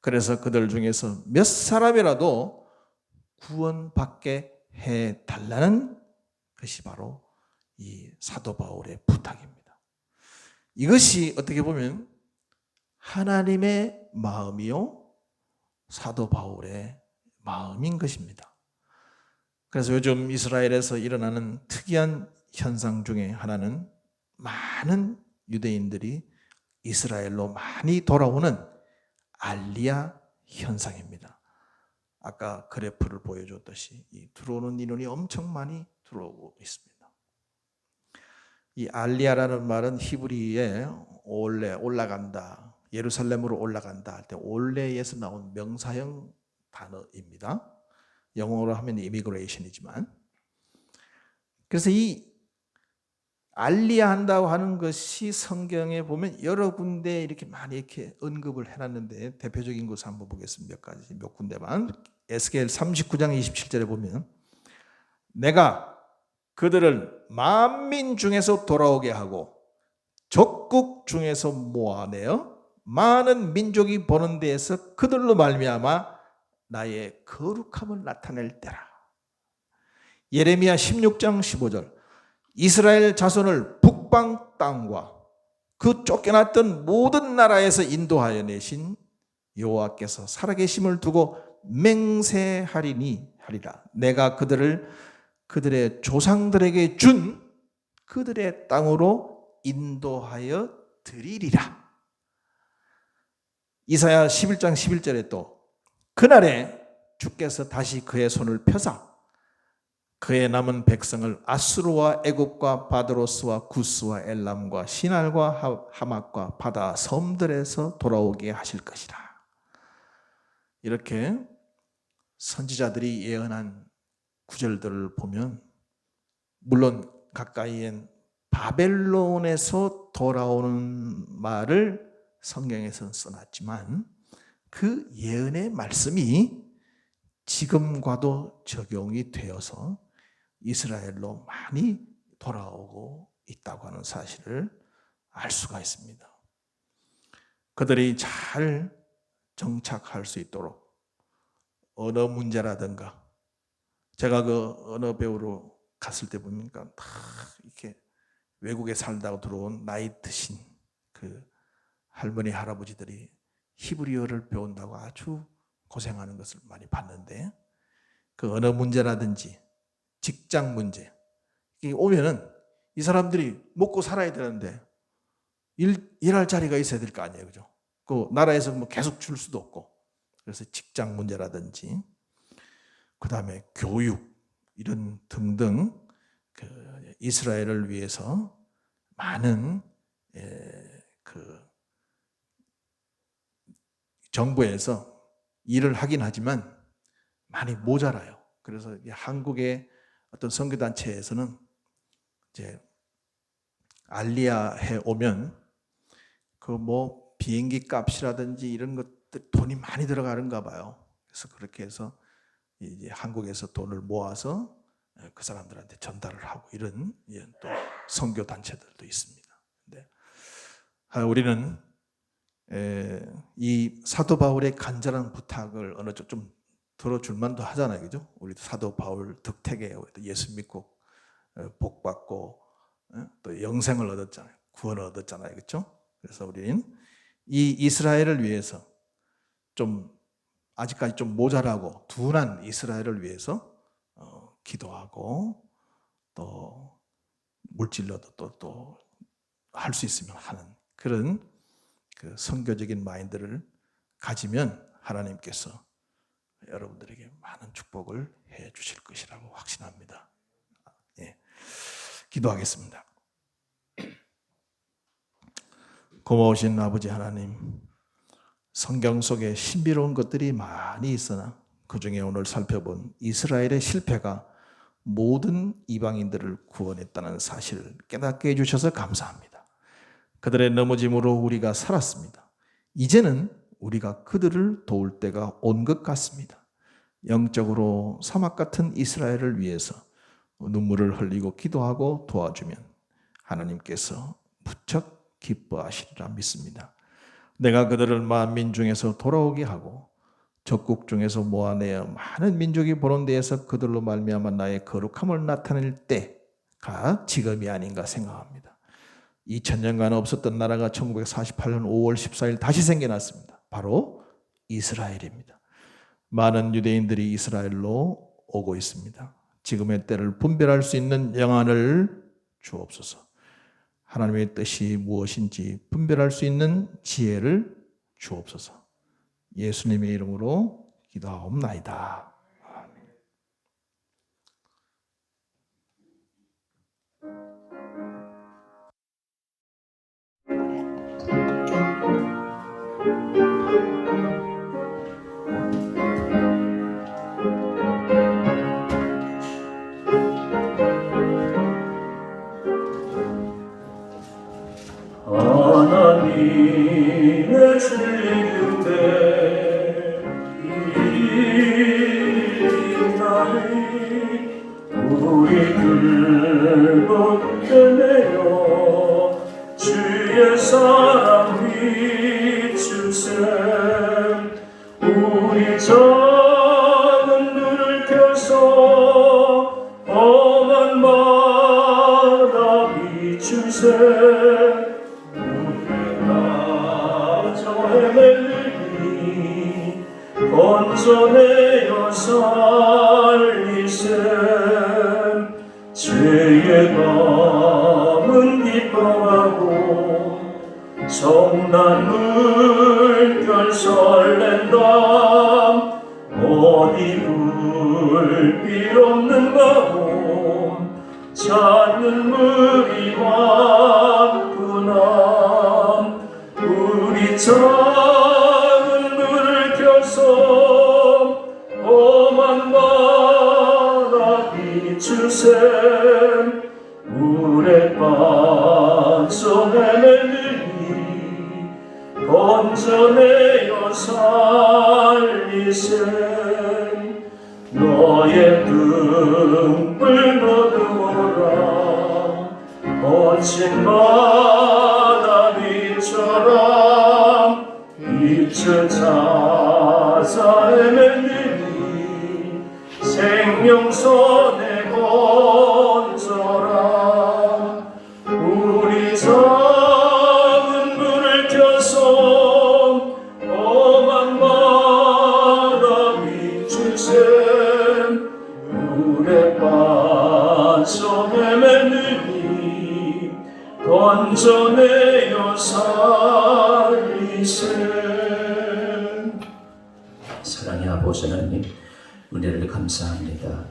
그래서 그들 중에서 몇 사람이라도 구원받게 해달라는 것이 바로 이 사도 바울의 부탁입니다. 이것이 어떻게 보면 하나님의 마음이요 사도 바울의 마음인 것입니다. 그래서 요즘 이스라엘에서 일어나는 특이한 현상 중에 하나는 많은 유대인들이 이스라엘로 많이 돌아오는 알리야 현상입니다. 아까 그래프를 보여줬듯이 이 들어오는 인원이 엄청 많이 들어오고 있습니다. 이 알리야라는 말은 히브리에 올레, 올라간다, 예루살렘으로 올라간다 할 때 올레에서 나온 명사형 단어입니다. 영어로 하면 immigration이지만, 그래서 이 알리야 한다고 하는 것이 성경에 보면 여러 군데 이렇게 많이 이렇게 언급을 해놨는데 대표적인 것을 한번 보겠습니다. 몇 군데만. 에스겔 39장 27절에 보면 내가 그들을 만민 중에서 돌아오게 하고 적국 중에서 모아내어 많은 민족이 보는 데에서 그들로 말미암아 나의 거룩함을 나타낼 때라. 예레미야 16장 15절 이스라엘 자손을 북방 땅과 그 쫓겨났던 모든 나라에서 인도하여 내신 여호와께서 살아계심을 두고 맹세하리니 하리라. 내가 그들을 그들의 조상들에게 준 그들의 땅으로 인도하여 드리리라. 이사야 11장 11절에 또 그날에 주께서 다시 그의 손을 펴사 그의 남은 백성을 아수르와 애굽과 바드로스와 구스와 엘람과 시날과 하맛과 바다 섬들에서 돌아오게 하실 것이라. 이렇게 선지자들이 예언한 구절들을 보면 물론 가까이엔 바벨론에서 돌아오는 말을 성경에서는 써놨지만 그 예언의 말씀이 지금과도 적용이 되어서 이스라엘로 많이 돌아오고 있다고 하는 사실을 알 수가 있습니다. 그들이 잘 정착할 수 있도록 언어 문제라든가, 제가 그 언어 배우러 갔을 때 보니까 다 이렇게 외국에 살다가 들어온 나이 드신 그 할머니 할아버지들이 히브리어를 배운다고 아주 고생하는 것을 많이 봤는데, 그 언어 문제라든지 직장 문제 이게 오면은 이 사람들이 먹고 살아야 되는데 일할 자리가 있어야 될 거 아니에요, 그죠? 그 나라에서 뭐 계속 줄 수도 없고 그래서 직장 문제라든지 그 다음에 교육 이런 등등 그 이스라엘을 위해서 많은 그 정부에서 일을 하긴 하지만 많이 모자라요. 그래서 한국의 어떤 선교단체에서는 이제 알리아에 오면 그 뭐 비행기 값이라든지 이런 것들 돈이 많이 들어가는가 봐요. 그래서 그렇게 해서 이제 한국에서 돈을 모아서 그 사람들한테 전달을 하고 이런 또 선교 단체들도 있습니다. 근데 우리는 이 사도 바울의 간절한 부탁을 어느 쪽 좀 들어줄 만도 하잖아요, 그죠? 우리도 사도 바울 덕택에 우리도 예수 믿고 복 받고 또 영생을 얻었잖아요, 구원을 얻었잖아요, 그렇죠? 그래서 우리는 이 이스라엘을 위해서 좀 아직까지 좀 모자라고 둔한 이스라엘을 위해서 기도하고 또 물질로도 또 할 수 있으면 하는 그런 그 선교적인 마인드를 가지면 하나님께서 여러분들에게 많은 축복을 해 주실 것이라고 확신합니다. 예. 기도하겠습니다. 고마우신 아버지 하나님, 성경 속에 신비로운 것들이 많이 있으나 그 중에 오늘 살펴본 이스라엘의 실패가 모든 이방인들을 구원했다는 사실을 깨닫게 해주셔서 감사합니다. 그들의 넘어짐으로 우리가 살았습니다. 이제는 우리가 그들을 도울 때가 온 것 같습니다. 영적으로 사막 같은 이스라엘을 위해서 눈물을 흘리고 기도하고 도와주면 하나님께서 무척 기뻐하시리라 믿습니다. 내가 그들을 만민 중에서 돌아오게 하고 적국 중에서 모아내어 많은 민족이 보는 데에서 그들로 말미암아 나의 거룩함을 나타낼 때가 지금이 아닌가 생각합니다. 2000년간 없었던 나라가 1948년 5월 14일 다시 생겨났습니다. 바로 이스라엘입니다. 많은 유대인들이 이스라엘로 오고 있습니다. 지금의 때를 분별할 수 있는 영안을 주옵소서. 하나님의 뜻이 무엇인지 분별할 수 있는 지혜를 주옵소서. 예수님의 이름으로 기도하옵나이다. 아멘. 하나님의 주인데 이나이 우리 굴복해 내어 주의 사랑 비추세 우리 작은 눈을 켜서 험한 바다 비추세 헤매니 건져내어 살리세 죄의 밤은 기뻐하고 정난 물결 설렌다 어디 불빛 없는 가홈 찾는 물이 많구나 우리 작은 눈을 켜서 험한 바다 비추세 물에 빠져 헤매느니 건져내어 살리세 너의 등불 거두어라 거친 바다 빛처럼 빛을 찾아 헤매느니 생명선에 건져라 우리 작은 불을 켜서 험한 바다 비추세 물에 빠져 헤매느니 건져내어 살리세 사랑의 아버지 하나님, 은혜를 감사합니다.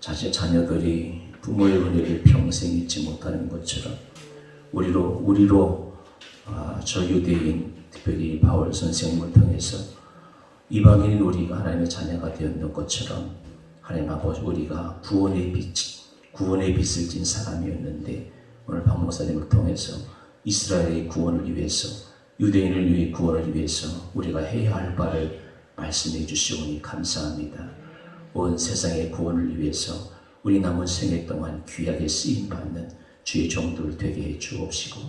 자녀들이 부모의 은혜를 평생 잊지 못하는 것처럼 우리로 저 유대인, 특별히 바울 선생님을 통해서 이방인인 우리가 하나님의 자녀가 되었는 것처럼 하나님 아버지, 우리가 구원의 빛을 진 사람이었는데 오늘 박 목사님을 통해서 이스라엘의 구원을 위해서, 유대인을 위해 구원을 위해서 우리가 해야 할 바를 말씀해 주시오니 감사합니다. 온 세상의 구원을 위해서 우리 남은 생애 동안 귀하게 쓰임받는 주의 종들 되게 해 주옵시고,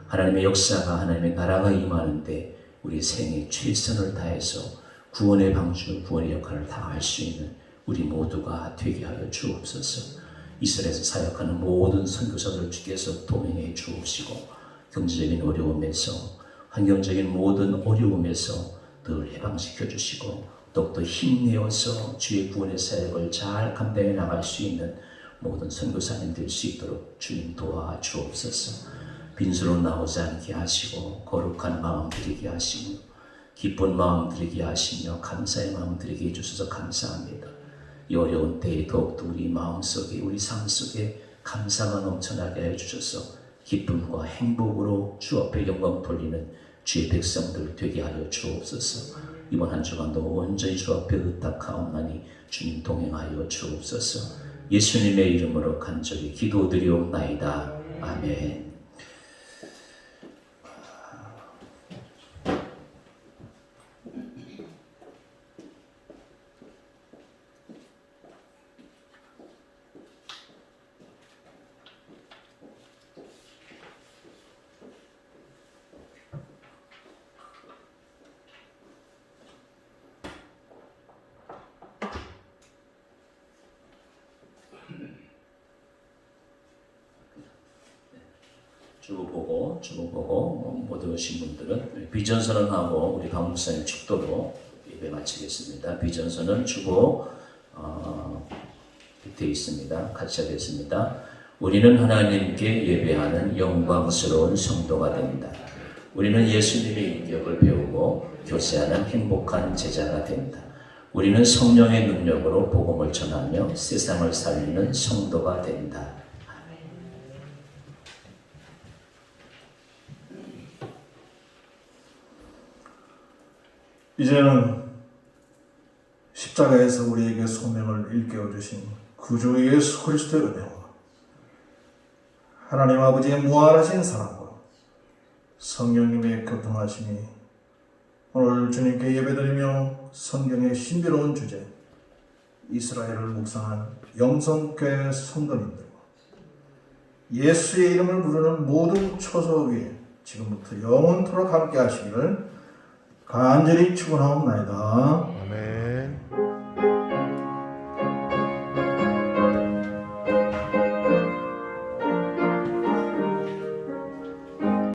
하나님의 역사가, 하나님의 나라가 임하는데 우리 생애 최선을 다해서 구원의 방주, 구원의 역할을 다할 수 있는 우리 모두가 되게 하여 주옵소서. 이스라엘에서 사역하는 모든 선교사들 주께서 동행해 주옵시고, 경제적인 어려움에서, 환경적인 모든 어려움에서 늘 해방시켜 주시고, 더욱더 힘내어서 주의 구원의 사역을 잘 감당해 나갈 수 있는 모든 선교사님 될 수 있도록 주님 도와 주옵소서. 빈수로 나오지 않게 하시고, 거룩한 마음 드리게 하시고, 기쁜 마음 드리게 하시며, 감사의 마음 드리게 해주셔서 감사합니다. 이 어려운 때에 더욱더 우리 마음속에, 우리 삶 속에 감사가 넘쳐나게 해주셔서 기쁨과 행복으로 주 앞에 영광 돌리는 주의 백성들 되게 하여 주옵소서. 이번 한 주간도 온전히 주 앞에 의탁하옵나니 주님 동행하여 주옵소서. 예수님의 이름으로 간절히 기도드리옵나이다. 아멘. 주보 보고 모두 오신 분들은 비전선언하고 우리 박 목사님 축도로 예배 마치겠습니다. 비전선언 주보 밑에 있습니다. 같이 하겠습니다. 우리는 하나님께 예배하는 영광스러운 성도가 된다. 우리는 예수님의 인격을 배우고 교제하는 행복한 제자가 된다. 우리는 성령의 능력으로 복음을 전하며 세상을 살리는 성도가 된다. 이제는 십자가에서 우리에게 소명을 일깨워 주신 구주 예수 그리스도의 은혜와 하나님 아버지의 무한하신 사랑과 성령님의 교통하심이 오늘 주님께 예배드리며 성경의 신비로운 주제 이스라엘을 묵상한 영성교회 성도님들과 예수의 이름을 부르는 모든 초소 위에 지금부터 영원토록 함께 하시기를 간절히 축원하옵나이다. 아멘.